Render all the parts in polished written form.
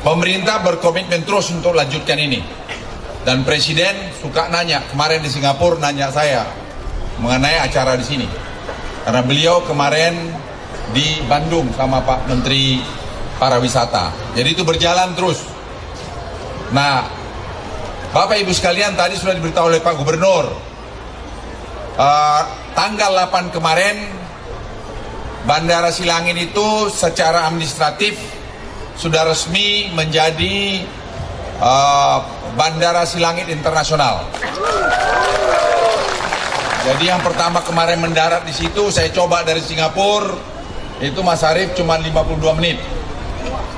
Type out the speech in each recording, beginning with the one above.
Pemerintah berkomitmen terus untuk lanjutkan ini. Dan Presiden suka nanya, kemarin di Singapura nanya saya mengenai acara di sini. Karena beliau kemarin di Bandung sama Pak Menteri Pariwisata. Jadi itu berjalan terus. Nah, Bapak Ibu sekalian, tadi sudah diberitahu oleh Pak Gubernur. Tanggal 8 kemarin, Bandara Silangit itu secara administratif sudah resmi menjadi Bandara Silangit Internasional. Jadi yang pertama kemarin mendarat di situ, saya coba dari Singapura, itu Mas Arief cuma 52 menit.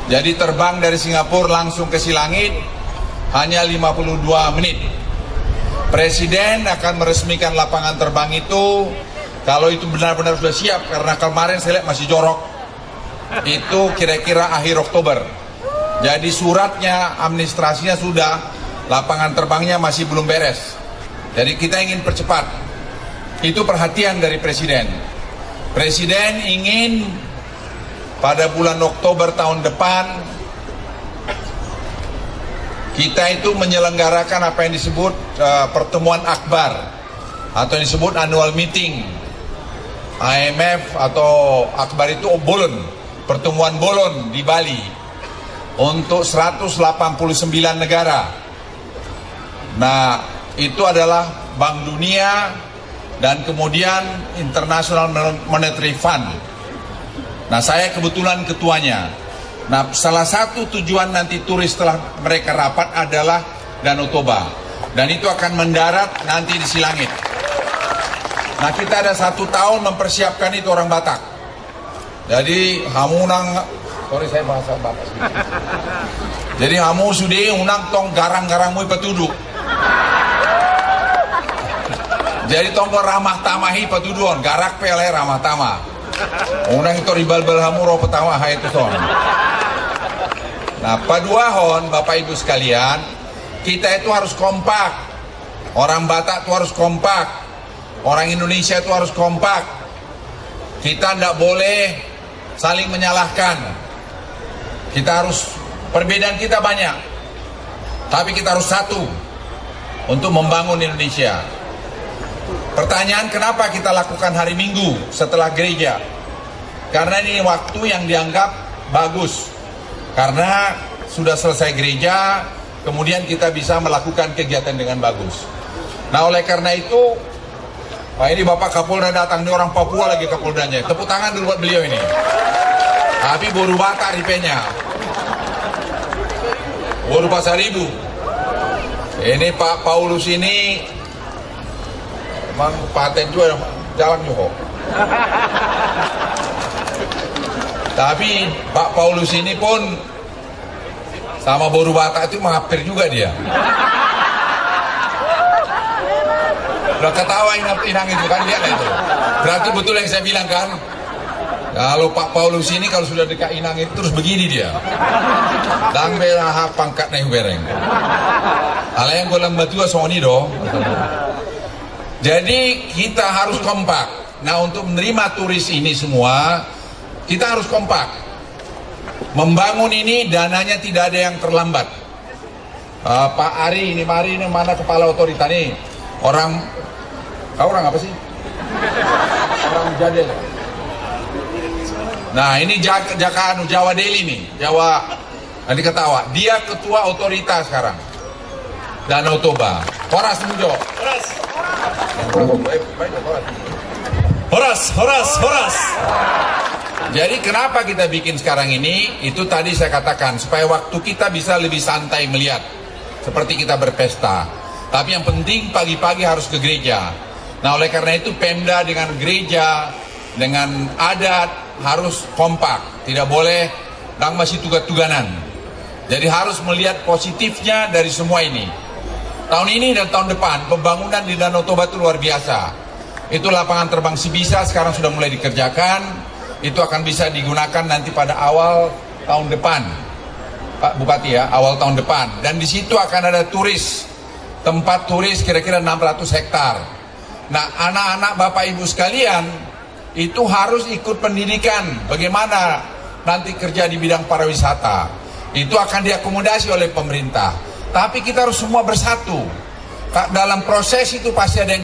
Jadi terbang dari Singapura langsung ke Silangit hanya 52 menit. Presiden akan meresmikan lapangan terbang itu kalau itu benar-benar sudah siap, karena kemarin saya lihat masih jorok. Itu kira-kira akhir Oktober. Jadi suratnya, administrasinya sudah, lapangan terbangnya masih belum beres. Jadi kita ingin percepat. Itu perhatian dari Presiden. Presiden ingin pada bulan Oktober tahun depan kita itu menyelenggarakan apa yang disebut pertemuan akbar atau yang disebut annual meeting IMF, atau akbar itu Bolon, pertemuan Bolon di Bali untuk 189 negara. Nah, itu adalah Bank Dunia dan kemudian International Monetary Fund. Nah, saya kebetulan ketuanya. Nah, salah satu tujuan nanti turis setelah mereka rapat adalah Danau Toba. Dan itu akan mendarat nanti di Silangit. Nah, kita ada 1 tahun mempersiapkan itu orang Batak. Jadi, hamunang, sorry saya bahasa Batak sedikit. Jadi, hamu sudah unang tong garang-garang mui petuduk. Jadi, tong ramah tamahi petudun, garak pele ramah tamah. Unang itu ribal-bal hamu roh pertama hai itu son. Nah, paduahon Bapak Ibu sekalian, kita itu harus kompak. Orang Batak itu harus kompak. Orang Indonesia itu harus kompak. Kita tidak boleh saling menyalahkan. Kita harus, perbedaan kita banyak, tapi kita harus satu untuk membangun Indonesia. Pertanyaan, kenapa kita lakukan hari Minggu setelah gereja? Karena ini waktu yang dianggap bagus. Karena sudah selesai gereja, kemudian kita bisa melakukan kegiatan dengan bagus. Nah, oleh karena itu, ini Bapak Kapolda datang, ini orang Papua lagi Kapoldanya. Tepuk tangan dulu buat beliau ini. Tapi baru Batak ripenya. Baru Pasar Ibu. Ini Pak Paulus ini memang paten juga jalan juga. Tapi Pak Paulus ini pun sama Boru Batak itu menghampir juga dia. Udah ketawa inang itu kan, lihat itu. Berarti betul yang saya bilang kan. Kalau Pak Paulus ini kalau sudah dekat inang itu terus begini dia. Dang beraha pangkat naik bereng. Ala yang golang batua soni dong. Jadi kita harus kompak. Nah, untuk menerima turis ini semua, kita harus kompak. Membangun ini dananya tidak ada yang terlambat. Pak Ari ini, mari ini mana kepala otorita nih? Orang apa sih? Orang Jadel. Nah, ini Jawa Deli nih, Jawa. Nanti ketawa. Dia ketua otoritas sekarang. Danau Toba. Horas Mujo. Horas. Jadi kenapa kita bikin sekarang ini? Itu tadi saya katakan, supaya waktu kita bisa lebih santai melihat, seperti kita berpesta. Tapi yang penting pagi-pagi harus ke gereja. Nah, oleh karena itu Pemda dengan gereja, dengan adat harus kompak. Tidak boleh dan masih tugas-tuganan. Jadi harus melihat positifnya dari semua ini. Tahun ini dan tahun depan pembangunan di Danau Toba itu luar biasa. Itu lapangan terbang Sibisa sekarang sudah mulai dikerjakan. Itu akan bisa digunakan nanti pada awal tahun depan, Pak Bupati ya, awal tahun depan. Dan di situ akan ada turis, tempat turis kira-kira 600 hektar. Nah, anak-anak Bapak Ibu sekalian itu harus ikut pendidikan bagaimana nanti kerja di bidang pariwisata. Itu akan diakomodasi oleh pemerintah. Tapi kita harus semua bersatu. Dalam proses itu pasti ada yang